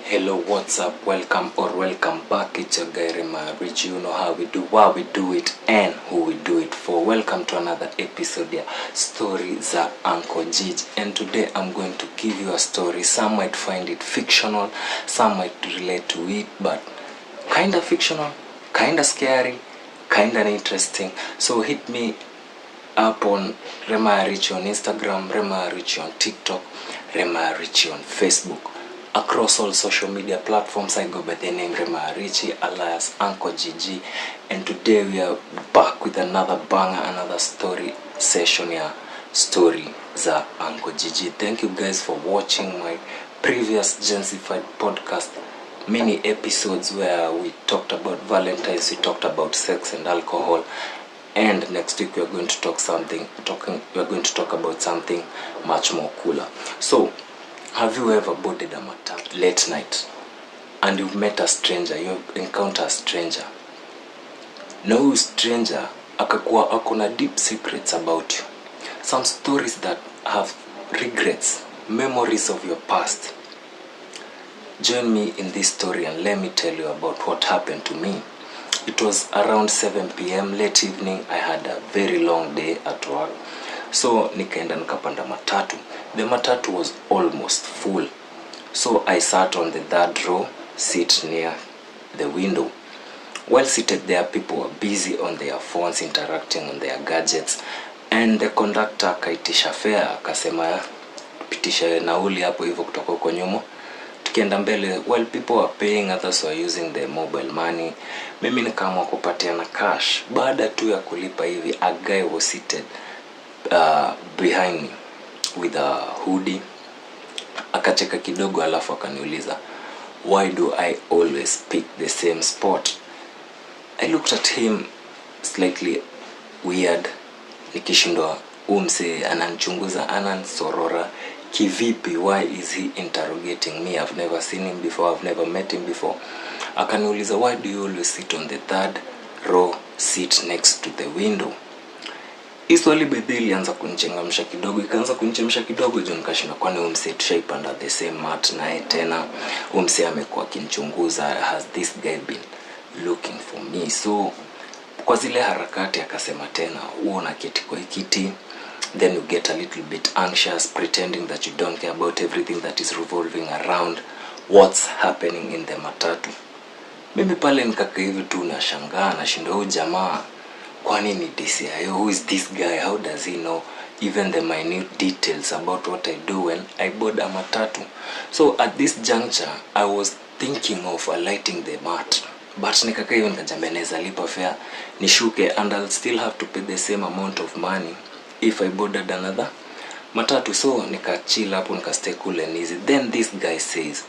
Hello, what's up? Welcome or welcome back. It's your guy Rema Rich. You know how we do, why we do it, and who we do it for. Welcome to another episode here, Story za Uncle Gigi. And today I'm going to give you a story. Some might find it fictional, some might relate to it, but kinda fictional, kinda scary, kinda interesting. So hit me up on Rema Rich on Instagram, Rema Rich on TikTok, Rema Rich on Facebook. Across all social media platforms, I go by the name Rema Richie alias Uncle Gigi, and today we are back with another banger, another story session here, Story za Uncle Gigi. Thank you guys for watching my previous Gensified podcast mini episodes where we talked about Valentine's, we talked about sex and alcohol, and next week we are going to talk about something much more cooler. So have you ever boarded a matatu late night and you've met a stranger, you've encountered a stranger? No stranger akakuwa akona deep secrets about you. Some stories that have regrets, memories of your past. Join me in this story and let me tell you about what happened to me. It was around 7 p.m. late evening. I had a very long day at work. So nikaenda nikapanda matatu. The matatu was almost full. So I sat on the third row seat near the window. While seated there, people were busy on their phones, interacting on their gadgets. And the conductor akaitisha fare, akasema pitisha nauli hapo hivyo kutoka huko nyuma. Tukienda mbele, while people were paying, others were using their mobile money. Mimi nikaamua kupatiana cash. Baada tu ya kulipa hivi, a guy was seated behind me with a hoodie. Akacheka kidogo alafu akaniuliza, why do I always pick the same spot? I looked at him slightly weird. Nikishindwa umse ananichunguza, anansorora kivipi? Why is he interrogating me? I've never seen him before, I've never met him before. Akaniuliza, why do you always sit on the third row seat next to the window? Iswali bedeli anza kunichangamsha kidogo, ikaanza kunichemsha kidogo, juu nikashinda kwani umse tushaipanda the same mat naye tena, umse amekuwa akinichunguza, has this guy been looking for me? So kwa zile harakati akasema tena, uona kiti kwa kiti. Then you get a little bit anxious, pretending that you don't care about everything that is revolving around what's happening in the matatu. Mimi pale nikakaa hivi tu nashangaa, nashinda huyu jamaa kwani ni DCIO? Who is this guy? How does he know even the minute details about what I do when I board a matatu? So at this juncture, I was thinking of alighting the mat, but nikakaa hivi nikajambia naweza lipa fare nishuke, and I'll still have to pay the same amount of money if I boarded another matatu. So nikachill hapo, nikastay cool and easy. Then this guy says,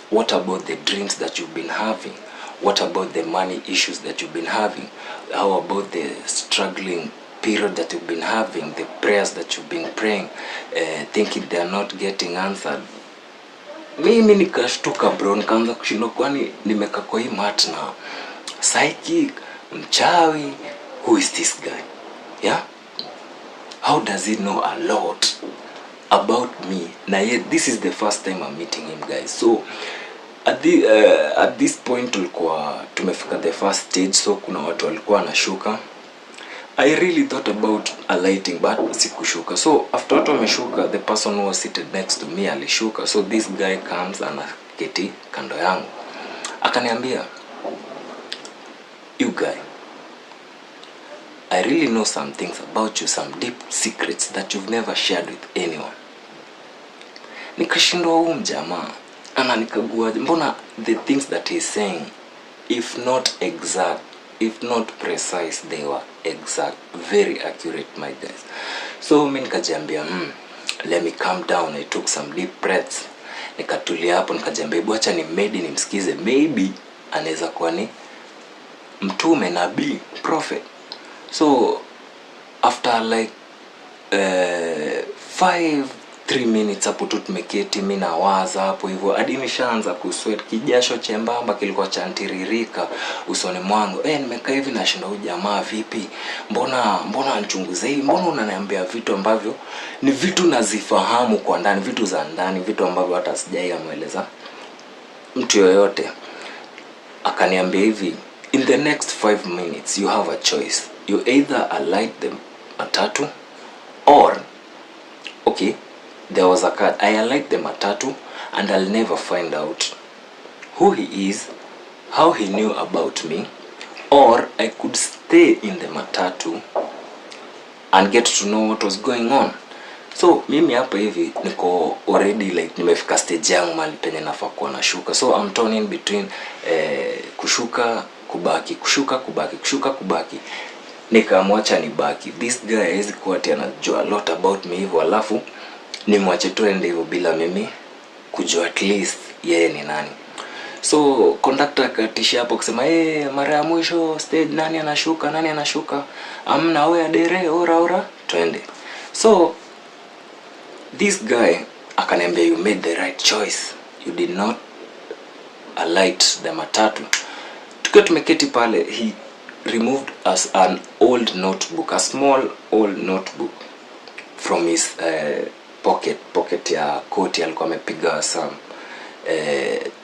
what about the dreams that you've been having? What about the money issues that you've been having? How about the struggling period that you've been having? The prayers that you've been praying, thinking they are not getting answered? Mimi nikashtuka bro, nikaanza kushindwa kwani nimekaa kwa hii mat na psychic, mchawi? Who is this guy? Yeah? How does he know a lot about me? Na yet this is the first time I'm meeting him, guys. So at this point tulikuwa tumefika the first stage, so kuna watu walikuwa wanashuka. I really thought about alighting but sikushuka. So after watu wameshuka, the person who was seated next to me alishuka. So this guy comes and aketi kando yangu, akaniambia, you guy, I really know some things about you, some deep secrets that you've never shared with anyone. Nikashindwa huyu mjamaa ananikagua, mbona the things that he's saying, if not exact, if not precise, they were exact, very accurate, my guys. So mimi nikajiambia, let me calm down. I took some deep breaths, nikatulia hapo, nikajiambia acha nimsikize, maybe anaweza kuwa ni mtume, nabii, prophet. So after like 3 minutes hapo tu tumeketi, mimi nawaza hapo hivyo hadi nimeshaanza kusweat, kijasho chembamba kilikuwa chantiririka usoni mwangu. Nimekaa hivi nashinda huyu jamaa vipi? Mbona anchunguze hivi? Mbona unaniambia vitu ambavyo ni vitu nazifahamu kwa ndani, vitu za ndani, vitu ambavyo hata sijaiamueleza mtu yoyote. Akaniambia hivi, in the next 5 minutes you have a choice, you either alight the matatu or okay, there was a card, I alight the matatu and I'll never find out who he is, how he knew about me, or I could stay in the matatu and get to know what was going on. So mimi hapa hivi niko already like nimefika stage yangu mali penye nafaa kuwa nashuka. So I'm torn in between kushuka kubaki, kushuka kubaki, kushuka kubaki. Nikamwacha nibaki. This guy hawezi kuwa ati anajua a lot about me hivyo, alafu nimwache tu ende hivyo bila mimi kujua at least yeye ni nani. So conductor akatishia hapo kusema mara ya mwisho stage nani anashuka, amna wewe dere ora twende. So this guy akaniambia, you made the right choice, you did not alight the matatu. Tukiwa tumeketi pale, he removed us an old notebook, a small old notebook from his pocket ya koti. Alikuwa amepiga some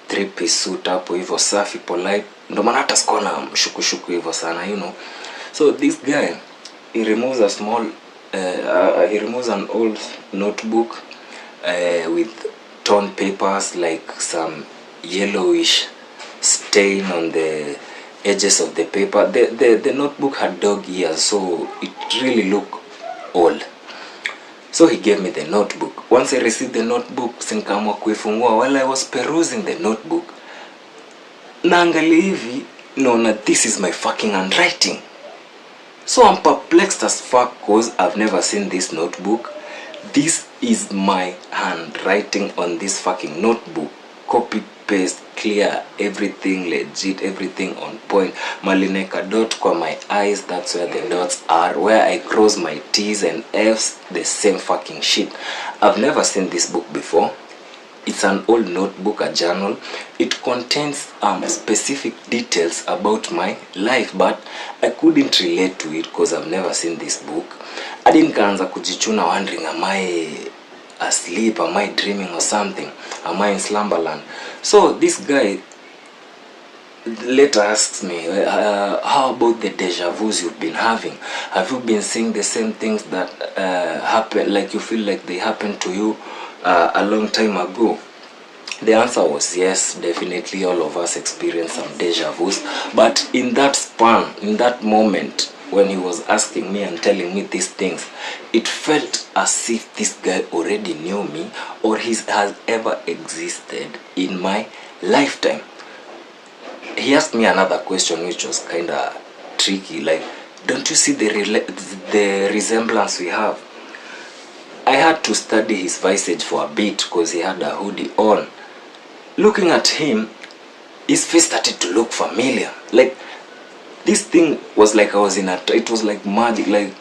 3-piece suit hapo hivyo safi polite, ndo maana hata sikuwa na mshukushuku hivyo sana, you know. So this guy, he removes a small he removes an old notebook with torn papers, like some yellowish stain on the edges of the paper. The notebook had dog ears, so it really looked old. So he gave me the notebook. Once I received the notebook, sinkaamua kuifungua. While I was perusing the notebook, naangalia hivi, naona this is my fucking handwriting. So I'm perplexed as fuck because I've never seen this notebook. This is my handwriting on this fucking notebook. Copy, paste, clear, everything legit, everything on point. Malineka dot kwa my eyes, that's where the dots are. Where I cross my T's and F's, the same fucking shit. I've never seen this book before. It's an old notebook, a journal. It contains specific details about my life, but I couldn't relate to it because I've never seen this book. I didn't kaanza kujichuna wondering, am I asleep, am I dreaming or something, am I in slumberland? So this guy later asks me, how about the deja vus you've been having? Have you been seeing the same things that happen, like you feel like they happened to you a long time ago? The answer was yes, definitely all of us experienced some deja vus. But in that span, in that moment, when he was asking me and telling me these things, it felt as if this guy already knew me or has ever existed in my lifetime. He asked me another question which was kind of tricky, like, don't you see the resemblance we have? I had to study his visage for a bit because he had a hoodie on. Looking at him, his face started to look familiar. Like, this thing was like I was in it was like magic, like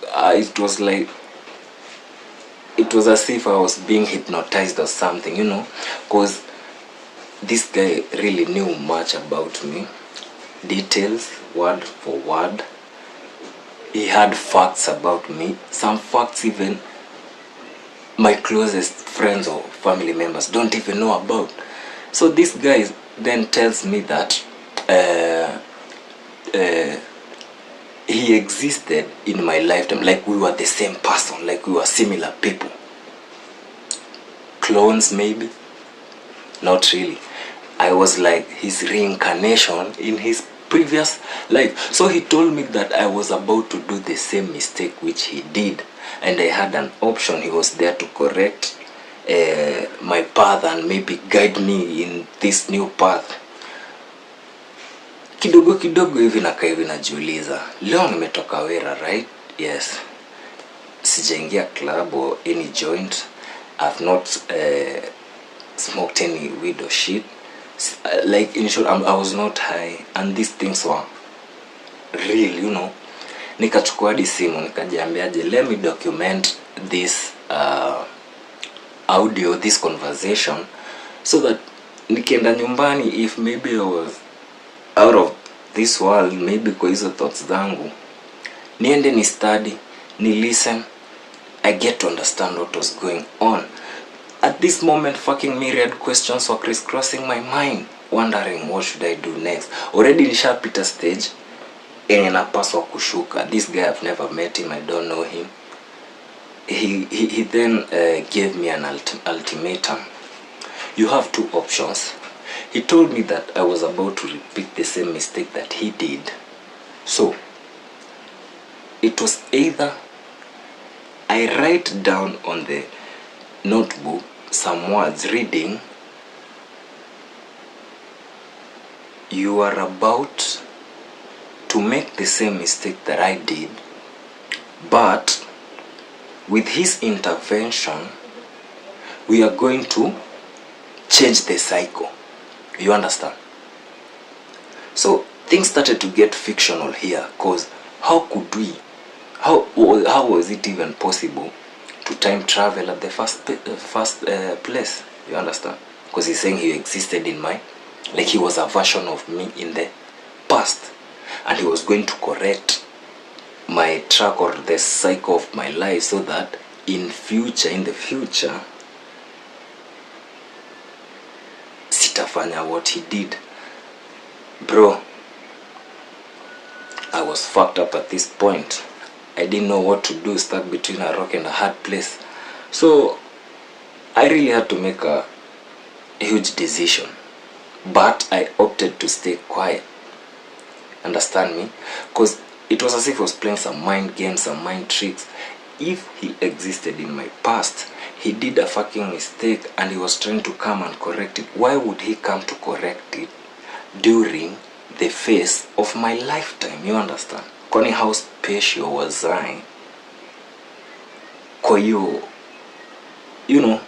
it was as if I was being hypnotized or something, you know, because this guy really knew much about me, details, word for word. He had facts about me, some facts even my closest friends or family members don't even know about. So this guy then tells me that he existed in my lifetime, like we were the same person, like we were similar people. Clones maybe? Not really. I was like his reincarnation in his previous life. So he told me that I was about to do the same mistake which he did, and I had an option. He was there to correct my path and maybe guide me in this new path. Kidogo kidogo hivi nakaa hivi najiuliza, leo nimetoka wera, right? Yes. Sijaingia club or any joint. I've not smoked any weed or shit. Like, in short, I was not high, and these things were real, you know. Nikachukua hadi simu nikajiambiaje, let me document this audio, this conversation, so that nikienda nyumbani, if maybe I was out of this world, maybe kwa hizo thoughts zangu, niende ni study, ni listen, I get to understand what was going on. At this moment, fucking myriad questions were crisscrossing my mind, wondering what should I do next. Already nishapita stage yenye napaswa kushuka. This guy, I've never met him, I don't know him. He then gave me an ultimatum. You have two options. He told me that I was about to repeat the same mistake that he did. So, it was either I write down on the notebook some words reading, you are about to make the same mistake that I did, but with his intervention, we are going to change the cycle. You understand? So things started to get fictional here, because how could we, how was it even possible to time travel at the first place? You understand? Because he's saying he existed in my, like he was a version of me in the past, and he was going to correct my track or the cycle of my life, so that in the future sitafanya what he did. Bro, I was fucked up at this point. I didn't know what to do, stuck between a rock and a hard place. So I really had to make a huge decision, but I opted to stay quiet. Understand me? Because it was as if he was playing some mind games, some mind tricks. If he existed in my past, he did a fucking mistake and he was trying to come and correct it. Why would he come to correct it during the phase of my lifetime? You understand? Kwani how special was I? Kwa hiyo, you know,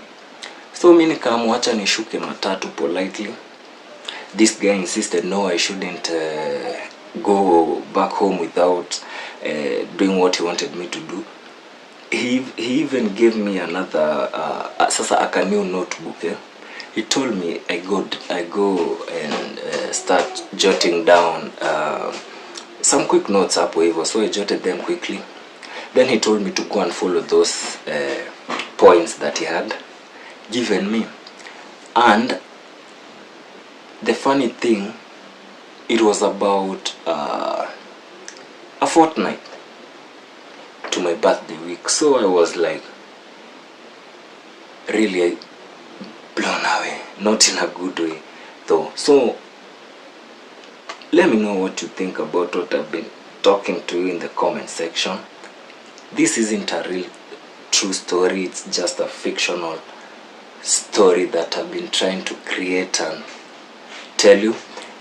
so mimi nikamwacha nishuke matatu politely. This guy insisted no, I shouldn't go back home without doing what he wanted me to do. He even gave me another sasa a new notebook. He told me I go and start jotting down some quick notes hapo hivyo, so I jotted them quickly. Then he told me to go and follow those points that he had given me. And the funny thing, it was about a fortnight to my birthday week. So I was like really blown away, not in a good way though. So let me know what you think about what I've been talking to you in the comment section. This isn't a real true story, it's just a fictional story that I've been trying to create and tell you.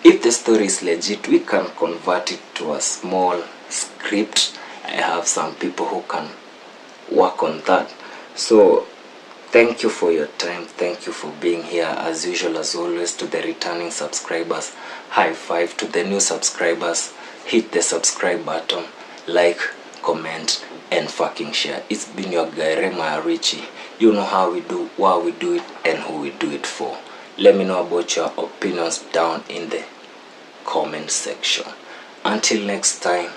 If the story is legit, we can convert it to a small script. I have some people who can work on that. So thank you for your time, thank you for being here. As usual, as always, to the returning subscribers, high five. To the new subscribers, hit the subscribe button, like, comment, and fucking share. It's been your guy Rema Richie. You know how we do, why we do it, and who we do it for. Let me know about your opinions down in the comment section. Until next time,